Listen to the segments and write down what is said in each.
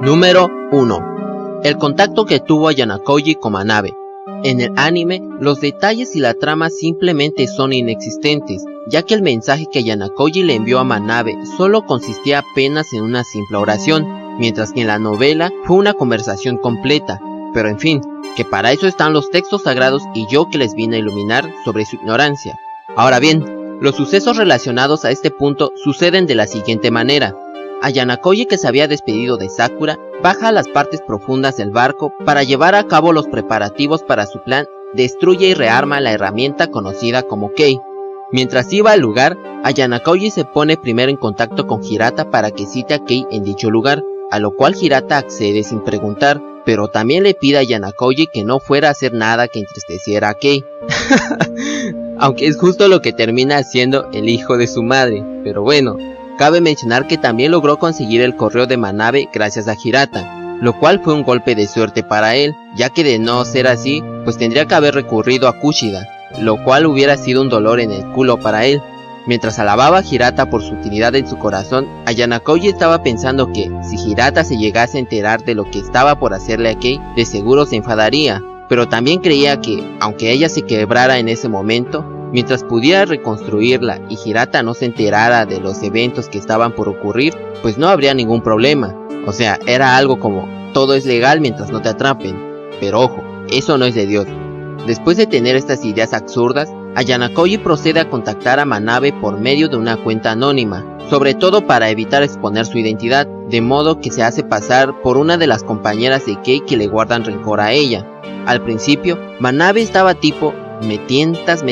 Número 1. El contacto que tuvo Ayana Koji con Manabe. En el anime, los detalles y la trama simplemente son inexistentes, ya que el mensaje que Ayana Koji le envió a Manabe solo consistía apenas en una simple oración, mientras que en la novela fue una conversación completa. Pero en fin, que para eso están los textos sagrados y yo que les vine a iluminar sobre su ignorancia. Ahora bien, los sucesos relacionados a este punto suceden de la siguiente manera. Ayana Koji, que se había despedido de Sakura, baja a las partes profundas del barco para llevar a cabo los preparativos para su plan, destruye y rearma la herramienta conocida como Kei. Mientras iba al lugar, Ayana Koji se pone primero en contacto con Hirata para que cite a Kei en dicho lugar, a lo cual Hirata accede sin preguntar, pero también le pide a Ayana Koji que no fuera a hacer nada que entristeciera a Kei. Aunque es justo lo que termina haciendo el hijo de su madre, pero bueno. Cabe mencionar que también logró conseguir el correo de Manabe gracias a Hirata, lo cual fue un golpe de suerte para él, ya que de no ser así, pues tendría que haber recurrido a Kushida, lo cual hubiera sido un dolor en el culo para él. Mientras alababa a Hirata por su utilidad en su corazón, Ayana Koji estaba pensando que, si Hirata se llegase a enterar de lo que estaba por hacerle a Kei, de seguro se enfadaría, pero también creía que, aunque ella se quebrara en ese momento, mientras pudiera reconstruirla y Hirata no se enterara de los eventos que estaban por ocurrir, pues no habría ningún problema. O sea, era algo como, todo es legal mientras no te atrapen. Pero ojo, eso no es de Dios. Después de tener estas ideas absurdas, Ayana Koji procede a contactar a Manabe por medio de una cuenta anónima, sobre todo para evitar exponer su identidad, de modo que se hace pasar por una de las compañeras de Kei que le guardan rencor a ella. Al principio, Manabe estaba tipo, me tientas,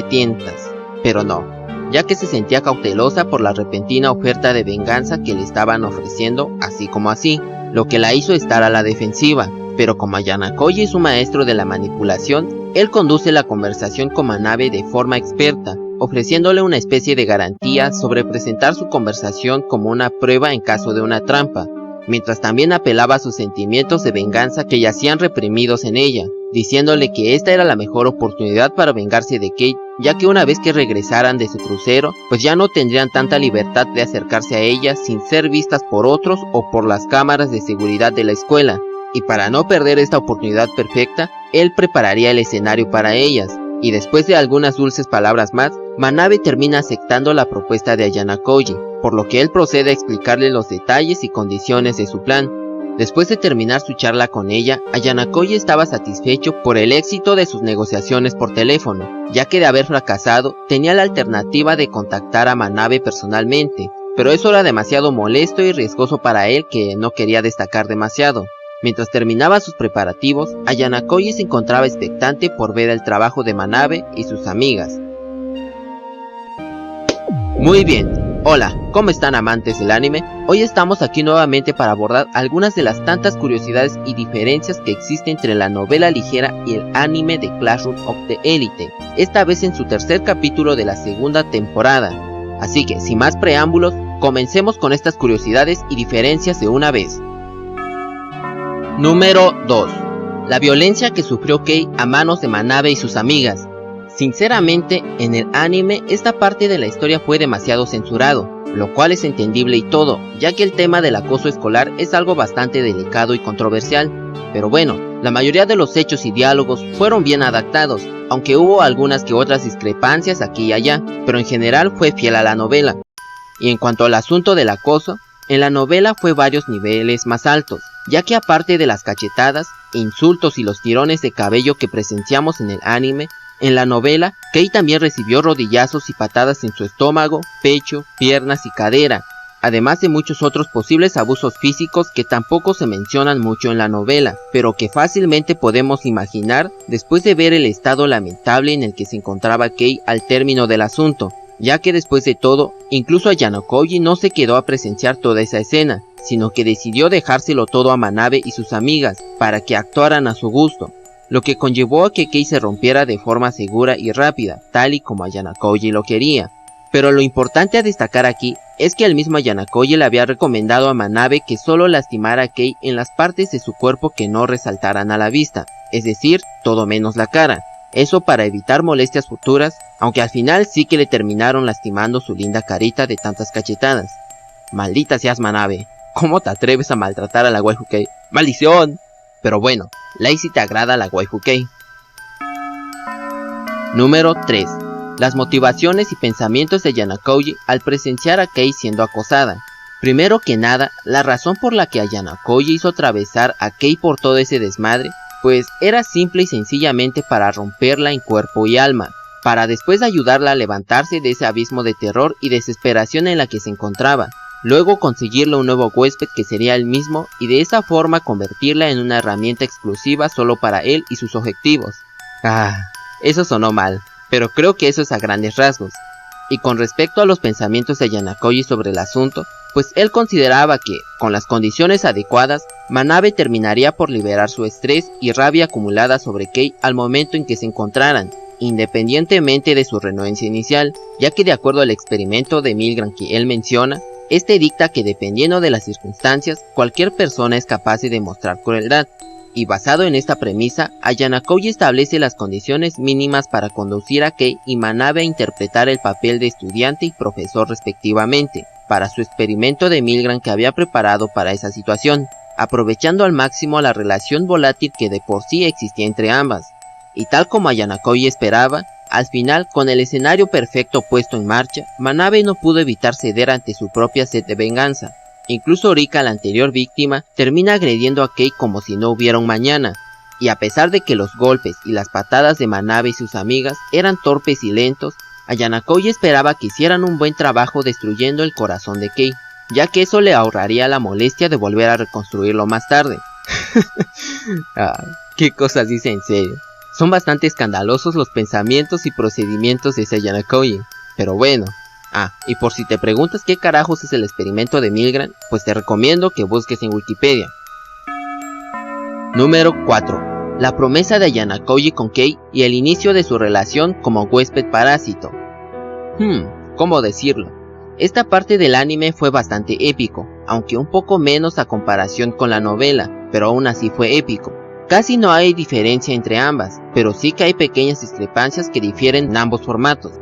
pero no, ya que se sentía cautelosa por la repentina oferta de venganza que le estaban ofreciendo así como así, lo que la hizo estar a la defensiva, pero como Ayana Koji es un maestro de la manipulación, él conduce la conversación con Manabe de forma experta, ofreciéndole una especie de garantía sobre presentar su conversación como una prueba en caso de una trampa, mientras también apelaba a sus sentimientos de venganza que yacían reprimidos en ella, diciéndole que esta era la mejor oportunidad para vengarse de Kei, ya que una vez que regresaran de su crucero, pues ya no tendrían tanta libertad de acercarse a ella sin ser vistas por otros o por las cámaras de seguridad de la escuela, y para no perder esta oportunidad perfecta, él prepararía el escenario para ellas, y después de algunas dulces palabras más, Manabe termina aceptando la propuesta de Ayana Koji, por lo que él procede a explicarle los detalles y condiciones de su plan. Después de terminar su charla con ella, Ayana Koji estaba satisfecho por el éxito de sus negociaciones por teléfono, ya que de haber fracasado, tenía la alternativa de contactar a Manabe personalmente, pero eso era demasiado molesto y riesgoso para él que no quería destacar demasiado. Mientras terminaba sus preparativos, Ayana Koji se encontraba expectante por ver el trabajo de Manabe y sus amigas. Muy bien. Hola, ¿cómo están amantes del anime? Hoy estamos aquí nuevamente para abordar algunas de las tantas curiosidades y diferencias que existen entre la novela ligera y el anime de Classroom of the Elite, esta vez en su tercer capítulo de la segunda temporada. Así que, sin más preámbulos, comencemos con estas curiosidades y diferencias de una vez. Número 2. La violencia que sufrió Kei a manos de Manabe y sus amigas. Sinceramente, en el anime esta parte de la historia fue demasiado censurado, lo cual es entendible y todo, ya que el tema del acoso escolar es algo bastante delicado y controversial. Pero bueno, la mayoría de los hechos y diálogos fueron bien adaptados, aunque hubo algunas que otras discrepancias aquí y allá, pero en general fue fiel a la novela. Y en cuanto al asunto del acoso, en la novela fue varios niveles más altos, ya que aparte de las cachetadas, insultos y los tirones de cabello que presenciamos en el anime, en la novela, Kei también recibió rodillazos y patadas en su estómago, pecho, piernas y cadera, además de muchos otros posibles abusos físicos que tampoco se mencionan mucho en la novela, pero que fácilmente podemos imaginar después de ver el estado lamentable en el que se encontraba Kei al término del asunto, ya que después de todo, incluso Ayana Koji no se quedó a presenciar toda esa escena, sino que decidió dejárselo todo a Manabe y sus amigas, para que actuaran a su gusto, lo que conllevó a que Kei se rompiera de forma segura y rápida, tal y como Ayana Koji lo quería. Pero lo importante a destacar aquí es que el mismo Ayana Koji le había recomendado a Manabe que solo lastimara a Kei en las partes de su cuerpo que no resaltaran a la vista, es decir, todo menos la cara. Eso para evitar molestias futuras, aunque al final sí que le terminaron lastimando su linda carita de tantas cachetadas. Maldita seas Manabe, ¿cómo te atreves a maltratar a la waifu Kei? ¡Maldición! Pero bueno, Lacey te agrada la waifu Kei. Número 3. Las motivaciones y pensamientos de Ayana Koji al presenciar a Kei siendo acosada. Primero que nada, la razón por la que Ayana Koji hizo atravesar a Kei por todo ese desmadre, pues era simple y sencillamente para romperla en cuerpo y alma, para después ayudarla a levantarse de ese abismo de terror y desesperación en la que se encontraba, luego conseguirle un nuevo huésped que sería él mismo y de esa forma convertirla en una herramienta exclusiva solo para él y sus objetivos. Eso sonó mal, pero creo que eso es a grandes rasgos. Y con respecto a los pensamientos de Ayana Koji sobre el asunto, pues él consideraba que, con las condiciones adecuadas, Manabe terminaría por liberar su estrés y rabia acumulada sobre Kei al momento en que se encontraran, independientemente de su renuencia inicial, ya que de acuerdo al experimento de Milgram que él menciona, este dicta que dependiendo de las circunstancias, cualquier persona es capaz de demostrar crueldad. Y basado en esta premisa, Ayana Koji establece las condiciones mínimas para conducir a Kei y Manabe a interpretar el papel de estudiante y profesor respectivamente, para su experimento de Milgram que había preparado para esa situación, aprovechando al máximo la relación volátil que de por sí existía entre ambas. Y tal como Ayana Koji esperaba, al final, con el escenario perfecto puesto en marcha, Manabe no pudo evitar ceder ante su propia sed de venganza. Incluso Rika, la anterior víctima, termina agrediendo a Kei como si no hubiera un mañana, y a pesar de que los golpes y las patadas de Manabe y sus amigas eran torpes y lentos, Ayana Koji esperaba que hicieran un buen trabajo destruyendo el corazón de Kei, ya que eso le ahorraría la molestia de volver a reconstruirlo más tarde. ¿Qué cosas dice en serio? Son bastante escandalosos los pensamientos y procedimientos de Ayana Koji, pero bueno. Y por si te preguntas qué carajos es el experimento de Milgram, pues te recomiendo que busques en Wikipedia. Número 4. La promesa de Ayana Koji con Kei y el inicio de su relación como huésped parásito. ¿Cómo decirlo? Esta parte del anime fue bastante épico, aunque un poco menos a comparación con la novela, pero aún así fue épico. Casi no hay diferencia entre ambas, pero sí que hay pequeñas discrepancias que difieren en ambos formatos.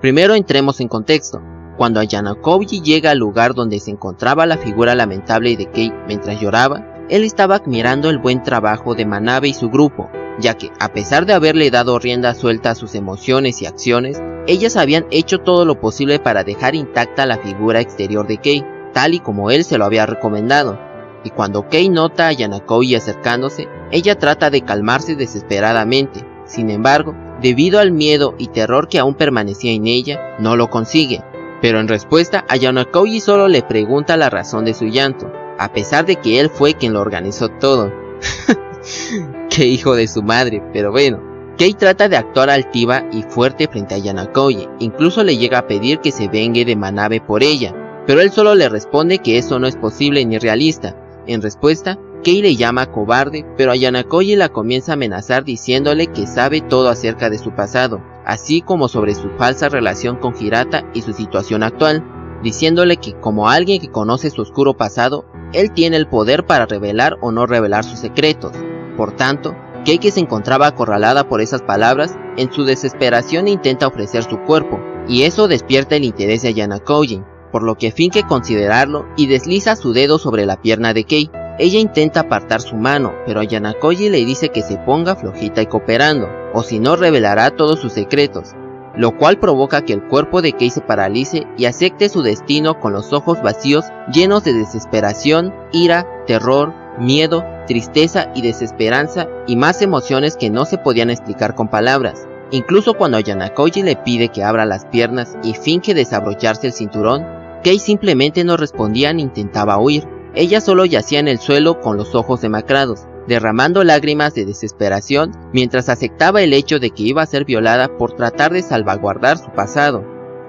Primero entremos en contexto. Cuando Ayana Koji llega al lugar donde se encontraba la figura lamentable de Kei mientras lloraba, él estaba admirando el buen trabajo de Manabe y su grupo, ya que a pesar de haberle dado rienda suelta a sus emociones y acciones, ellas habían hecho todo lo posible para dejar intacta la figura exterior de Kei, tal y como él se lo había recomendado. Y cuando Kei nota a Ayana Koji acercándose, ella trata de calmarse desesperadamente. Sin embargo, debido al miedo y terror que aún permanecía en ella, no lo consigue. Pero en respuesta, Ayana Koji solo le pregunta la razón de su llanto, a pesar de que él fue quien lo organizó todo. ¡Qué hijo de su madre! Pero bueno, Kei trata de actuar altiva y fuerte frente a Ayana Koji, incluso le llega a pedir que se vengue de Manabe por ella, pero él solo le responde que eso no es posible ni realista. En respuesta, Kei le llama cobarde, pero Ayana Koji la comienza a amenazar diciéndole que sabe todo acerca de su pasado, así como sobre su falsa relación con Hirata y su situación actual, diciéndole que como alguien que conoce su oscuro pasado, él tiene el poder para revelar o no revelar sus secretos. Por tanto, Kei, que se encontraba acorralada por esas palabras, en su desesperación intenta ofrecer su cuerpo, y eso despierta el interés de Ayana Koji, por lo que finge considerarlo y desliza su dedo sobre la pierna de Kei. Ella intenta apartar su mano, pero Ayana Koji le dice que se ponga flojita y cooperando, o si no revelará todos sus secretos, lo cual provoca que el cuerpo de Kei se paralice y acepte su destino con los ojos vacíos llenos de desesperación, ira, terror, miedo, tristeza y desesperanza y más emociones que no se podían explicar con palabras. Incluso cuando Ayana Koji le pide que abra las piernas y finge desabrocharse el cinturón, Kei simplemente no respondía ni intentaba huir. Ella solo yacía en el suelo con los ojos demacrados, derramando lágrimas de desesperación mientras aceptaba el hecho de que iba a ser violada por tratar de salvaguardar su pasado.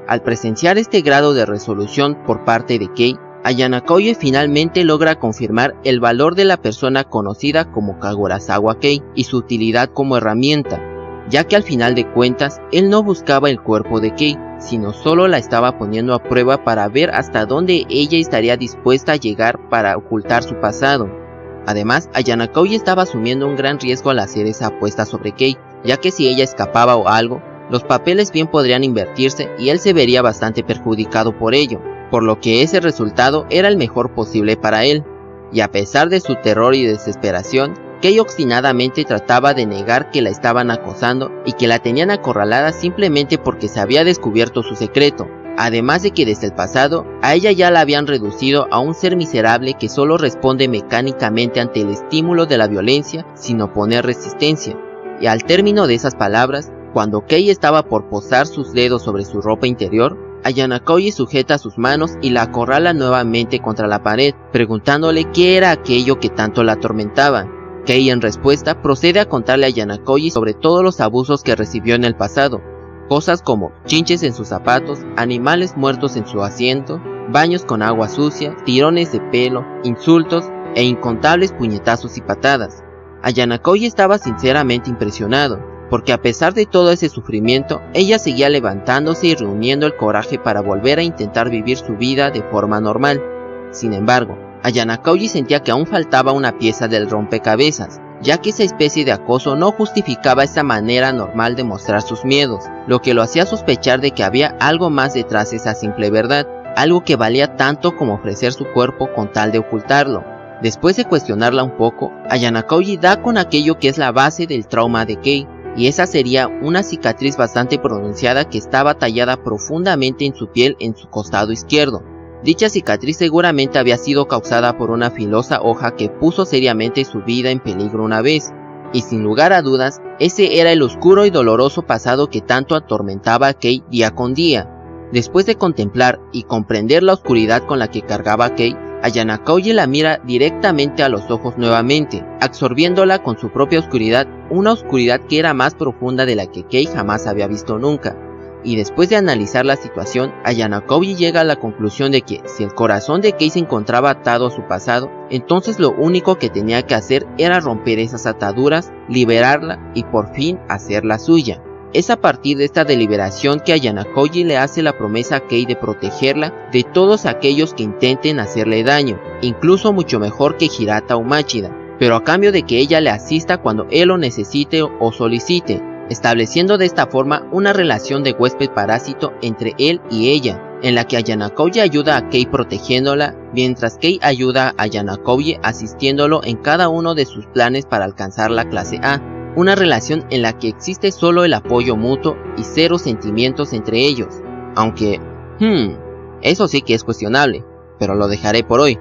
Al presenciar este grado de resolución por parte de Kei, Ayana Koji finalmente logra confirmar el valor de la persona conocida como Kagurasawa Kei y su utilidad como herramienta, ya que al final de cuentas él no buscaba el cuerpo de Kei, sino solo la estaba poniendo a prueba para ver hasta dónde ella estaría dispuesta a llegar para ocultar su pasado. Además, Ayana Koji estaba asumiendo un gran riesgo al hacer esa apuesta sobre Kei, ya que si ella escapaba o algo, los papeles bien podrían invertirse y él se vería bastante perjudicado por ello, por lo que ese resultado era el mejor posible para él. y a pesar de su terror y desesperación, Kei obstinadamente trataba de negar que la estaban acosando y que la tenían acorralada simplemente porque se había descubierto su secreto. Además de que desde el pasado, a ella ya la habían reducido a un ser miserable que solo responde mecánicamente ante el estímulo de la violencia sin oponer resistencia. Y al término de esas palabras, cuando Kei estaba por posar sus dedos sobre su ropa interior, Ayana Koji sujeta sus manos y la acorrala nuevamente contra la pared, preguntándole qué era aquello que tanto la atormentaba. Kei en respuesta procede a contarle a Ayana Koji sobre todos los abusos que recibió en el pasado, cosas como chinches en sus zapatos, animales muertos en su asiento, baños con agua sucia, tirones de pelo, insultos e incontables puñetazos y patadas. Ayana Koji estaba sinceramente impresionado, porque a pesar de todo ese sufrimiento, ella seguía levantándose y reuniendo el coraje para volver a intentar vivir su vida de forma normal. Sin embargo, Ayana Koji sentía que aún faltaba una pieza del rompecabezas, ya que esa especie de acoso no justificaba esa manera normal de mostrar sus miedos, lo que lo hacía sospechar de que había algo más detrás de esa simple verdad, algo que valía tanto como ofrecer su cuerpo con tal de ocultarlo. Después de cuestionarla un poco, Ayana Koji da con aquello que es la base del trauma de Kei, y esa sería una cicatriz bastante pronunciada que estaba tallada profundamente en su piel en su costado izquierdo. Dicha cicatriz seguramente había sido causada por una filosa hoja que puso seriamente su vida en peligro una vez, y sin lugar a dudas, ese era el oscuro y doloroso pasado que tanto atormentaba a Kei día con día. Después de contemplar y comprender la oscuridad con la que cargaba a Kei, Ayana Koji la mira directamente a los ojos nuevamente, absorbiéndola con su propia oscuridad, una oscuridad que era más profunda de la que Kei jamás había visto nunca. Y después de analizar la situación, Ayana Koji llega a la conclusión de que si el corazón de Kei se encontraba atado a su pasado, entonces lo único que tenía que hacer era romper esas ataduras, liberarla y por fin hacerla suya. Es a partir de esta deliberación que Ayana Koji le hace la promesa a Kei de protegerla de todos aquellos que intenten hacerle daño, incluso mucho mejor que Hirata o Machida, pero a cambio de que ella le asista cuando él lo necesite o solicite, estableciendo de esta forma una relación de huésped parásito entre él y ella, en la que Ayana Koji ayuda a Kei protegiéndola, mientras Kei ayuda a Ayana Koji asistiéndolo en cada uno de sus planes para alcanzar la clase A, una relación en la que existe solo el apoyo mutuo y cero sentimientos entre ellos, aunque, eso sí que es cuestionable, pero lo dejaré por hoy.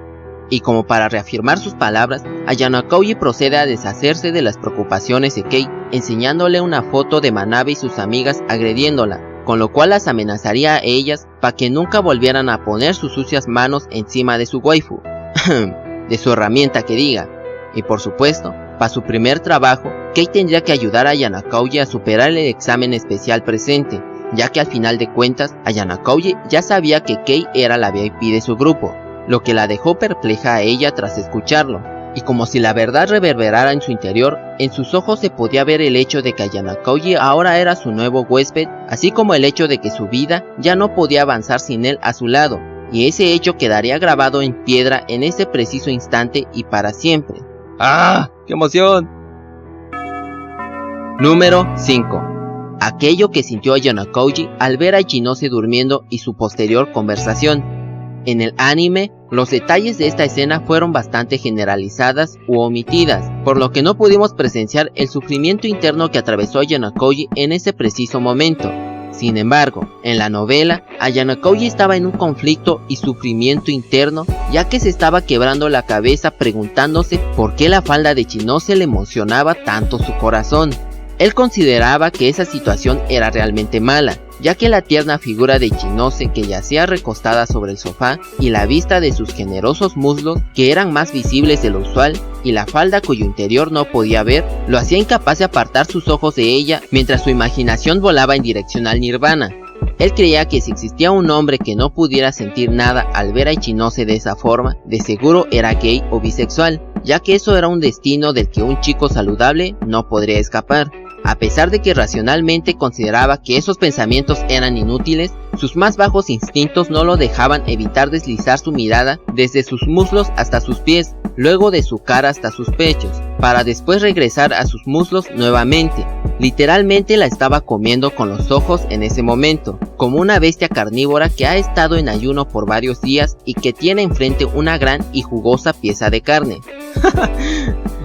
Y como para reafirmar sus palabras, Ayana Koji procede a deshacerse de las preocupaciones de Kei, enseñándole una foto de Manabe y sus amigas agrediéndola, con lo cual las amenazaría a ellas para que nunca volvieran a poner sus sucias manos encima de su waifu, de su herramienta que diga. Y por supuesto, para su primer trabajo, Kei tendría que ayudar a Ayana Koji a superar el examen especial presente, ya que al final de cuentas, Ayana Koji ya sabía que Kei era la VIP de su grupo, lo que la dejó perpleja a ella tras escucharlo, y como si la verdad reverberara en su interior, en sus ojos se podía ver el hecho de que Ayana Koji ahora era su nuevo huésped, así como el hecho de que su vida ya no podía avanzar sin él a su lado, y ese hecho quedaría grabado en piedra en ese preciso instante y para siempre. ¡Ah! ¡Qué emoción! Número 5. Aquello que sintió Ayana Koji al ver a Ichinose durmiendo y su posterior conversación. En el anime, los detalles de esta escena fueron bastante generalizadas u omitidas, por lo que no pudimos presenciar el sufrimiento interno que atravesó Ayana Koji en ese preciso momento. Sin embargo, en la novela, Ayana Koji estaba en un conflicto y sufrimiento interno, ya que se estaba quebrando la cabeza preguntándose por qué la falda de Ichinose le emocionaba tanto su corazón. Él consideraba que esa situación era realmente mala, ya que la tierna figura de Ichinose que yacía recostada sobre el sofá y la vista de sus generosos muslos que eran más visibles de lo usual y la falda cuyo interior no podía ver, lo hacía incapaz de apartar sus ojos de ella mientras su imaginación volaba en dirección al nirvana. Él creía que si existía un hombre que no pudiera sentir nada al ver a Ichinose de esa forma, de seguro era gay o bisexual, ya que eso era un destino del que un chico saludable no podría escapar. A pesar de que racionalmente consideraba que esos pensamientos eran inútiles, sus más bajos instintos no lo dejaban evitar deslizar su mirada desde sus muslos hasta sus pies, luego de su cara hasta sus pechos, para después regresar a sus muslos nuevamente. Literalmente la estaba comiendo con los ojos en ese momento, como una bestia carnívora que ha estado en ayuno por varios días y que tiene enfrente una gran y jugosa pieza de carne.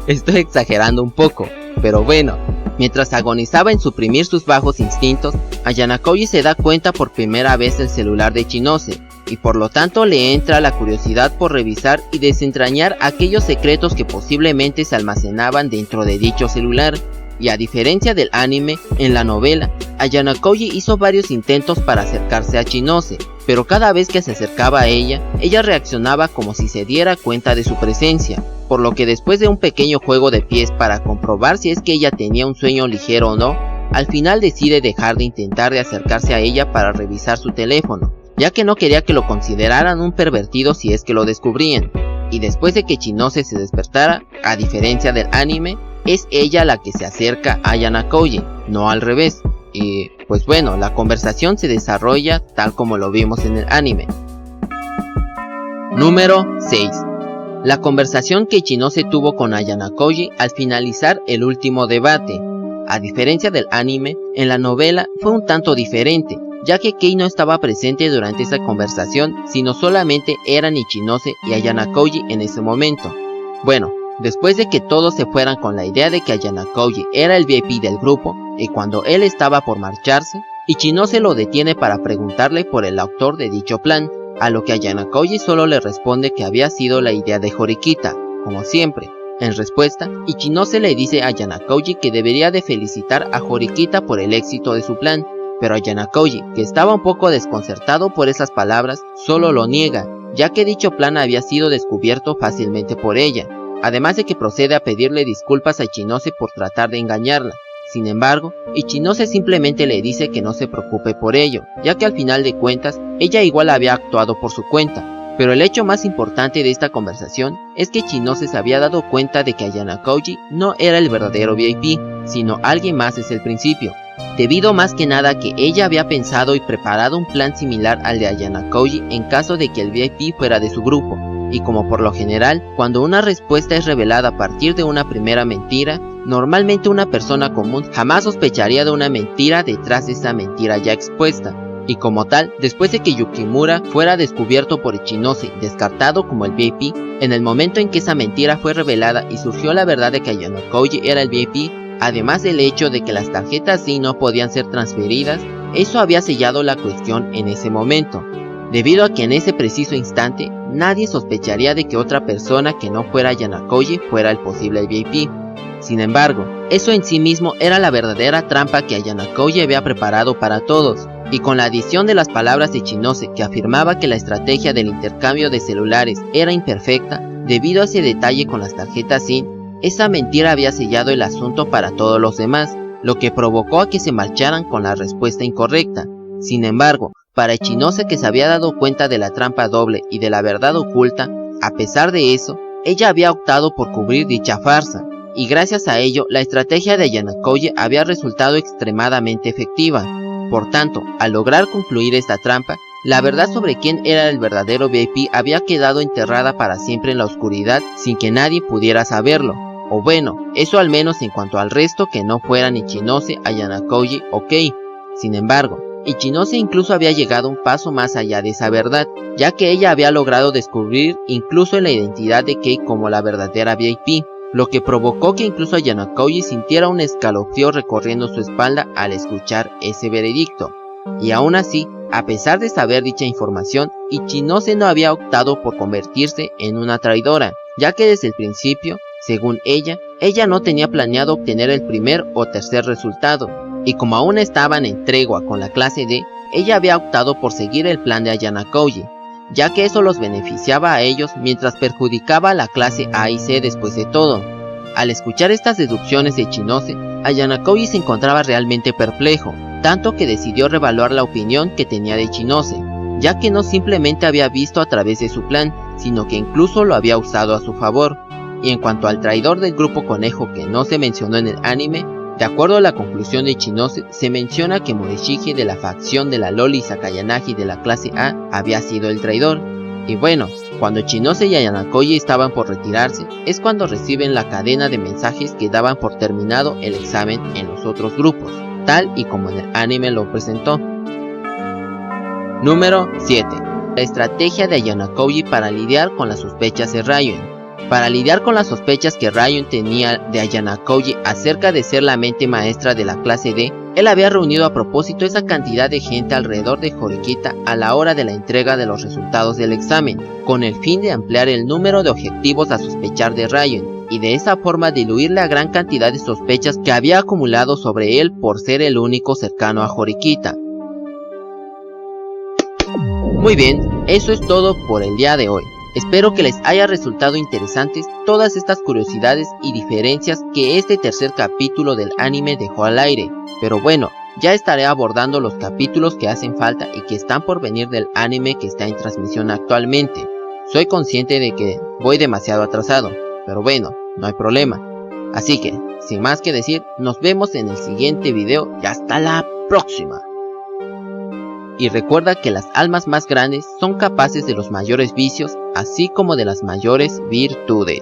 Estoy exagerando un poco, pero bueno. Mientras agonizaba en suprimir sus bajos instintos, Ayana Koji se da cuenta por primera vez del celular de Ichinose, y por lo tanto le entra la curiosidad por revisar y desentrañar aquellos secretos que posiblemente se almacenaban dentro de dicho celular. Y a diferencia del anime, en la novela, Ayana Koji hizo varios intentos para acercarse a Ichinose, pero cada vez que se acercaba a ella reaccionaba como si se diera cuenta de su presencia, por lo que después de un pequeño juego de pies para comprobar si es que ella tenía un sueño ligero o no, al final decide dejar de intentar de acercarse a ella para revisar su teléfono, ya que no quería que lo consideraran un pervertido si es que lo descubrían. Y después de que Ichinose se despertara, a diferencia del anime, es ella la que se acerca a Ayana Koji, no al revés. Y pues bueno, la conversación se desarrolla tal como lo vimos en el anime. Número 6. La conversación que Ichinose tuvo con Ayana Koji al finalizar el último debate. A diferencia del anime, en la novela fue un tanto diferente, ya que Kei no estaba presente durante esa conversación, sino solamente eran Ichinose y Ayana Koji en ese momento. Bueno, después de que todos se fueran con la idea de que Ayana Koji era el VIP del grupo, y cuando él estaba por marcharse, Ichinose lo detiene para preguntarle por el autor de dicho plan, a lo que Ayana Koji solo le responde que había sido la idea de Horikita, como siempre. En respuesta, Ichinose le dice a Ayana Koji que debería de felicitar a Horikita por el éxito de su plan, pero Ayana Koji, que estaba un poco desconcertado por esas palabras, solo lo niega, ya que dicho plan había sido descubierto fácilmente por ella, además de que procede a pedirle disculpas a Ichinose por tratar de engañarla. Sin embargo, Ichinose simplemente le dice que no se preocupe por ello, ya que al final de cuentas, ella igual había actuado por su cuenta. Pero el hecho más importante de esta conversación es que Ichinose se había dado cuenta de que Ayana Koji no era el verdadero VIP, sino alguien más desde el principio, debido más que nada a que ella había pensado y preparado un plan similar al de Ayana Koji en caso de que el VIP fuera de su grupo. Y como por lo general, cuando una respuesta es revelada a partir de una primera mentira, normalmente una persona común jamás sospecharía de una mentira detrás de esa mentira ya expuesta. Y como tal, después de que Yukimura fuera descubierto por Ichinose, descartado como el VIP, en el momento en que esa mentira fue revelada y surgió la verdad de que Ayana Koji era el VIP, además del hecho de que las tarjetas SIM no podían ser transferidas, eso había sellado la cuestión en ese momento, debido a que en ese preciso instante nadie sospecharía de que otra persona que no fuera Ayana Koji fuera el posible VIP. Sin embargo, eso en sí mismo era la verdadera trampa que Ayana Koji había preparado para todos, y con la adición de las palabras de Ichinose que afirmaba que la estrategia del intercambio de celulares era imperfecta, debido a ese detalle con las tarjetas SIM, esa mentira había sellado el asunto para todos los demás, lo que provocó a que se marcharan con la respuesta incorrecta. Sin embargo, para Ichinose, que se había dado cuenta de la trampa doble y de la verdad oculta, a pesar de eso, ella había optado por cubrir dicha farsa, y gracias a ello la estrategia de Ayana Koji había resultado extremadamente efectiva. Por tanto, al lograr concluir esta trampa, la verdad sobre quién era el verdadero VIP había quedado enterrada para siempre en la oscuridad sin que nadie pudiera saberlo. O bueno, eso al menos en cuanto al resto que no fueran Ichinose, Ayana Koji o Kei. Sin embargo, Ichinose incluso había llegado un paso más allá de esa verdad, ya que ella había logrado descubrir incluso la identidad de Kei como la verdadera VIP, lo que provocó que incluso Ayana Koji sintiera un escalofrío recorriendo su espalda al escuchar ese veredicto. Y aún así, a pesar de saber dicha información, Ichinose no había optado por convertirse en una traidora, ya que desde el principio, según ella no tenía planeado obtener el primer o tercer resultado, y como aún estaban en tregua con la clase D, ella había optado por seguir el plan de Ayana Koji, ya que eso los beneficiaba a ellos mientras perjudicaba a la clase A y C después de todo. Al escuchar estas deducciones de Ichinose, Ayana Koji se encontraba realmente perplejo, tanto que decidió reevaluar la opinión que tenía de Ichinose, ya que no simplemente había visto a través de su plan, sino que incluso lo había usado a su favor. Y en cuanto al traidor del grupo conejo que no se mencionó en el anime, De acuerdo a la conclusión de Ichinose, se menciona que Morishige de la facción de la Loli Sakayanagi de la clase A había sido el traidor. Y bueno, cuando Ichinose y Ayanokoji estaban por retirarse, es cuando reciben la cadena de mensajes que daban por terminado el examen en los otros grupos, tal y como en el anime lo presentó. Número 7. La estrategia de Ayanokoji para lidiar con las sospechas de Ryuen. Para lidiar con las sospechas que Ryuen tenía de Ayanokoji acerca de ser la mente maestra de la clase D, él había reunido a propósito esa cantidad de gente alrededor de Horikita a la hora de la entrega de los resultados del examen, con el fin de ampliar el número de objetivos a sospechar de Ryuen, y de esa forma diluir la gran cantidad de sospechas que había acumulado sobre él por ser el único cercano a Horikita. Muy bien, eso es todo por el día de hoy. Espero que les haya resultado interesantes todas estas curiosidades y diferencias que este tercer capítulo del anime dejó al aire. Pero bueno, ya estaré abordando los capítulos que hacen falta y que están por venir del anime que está en transmisión actualmente. Soy consciente de que voy demasiado atrasado, pero bueno, no hay problema. Así que, sin más que decir, nos vemos en el siguiente video y hasta la próxima. Y recuerda que las almas más grandes son capaces de los mayores vicios, así como de las mayores virtudes.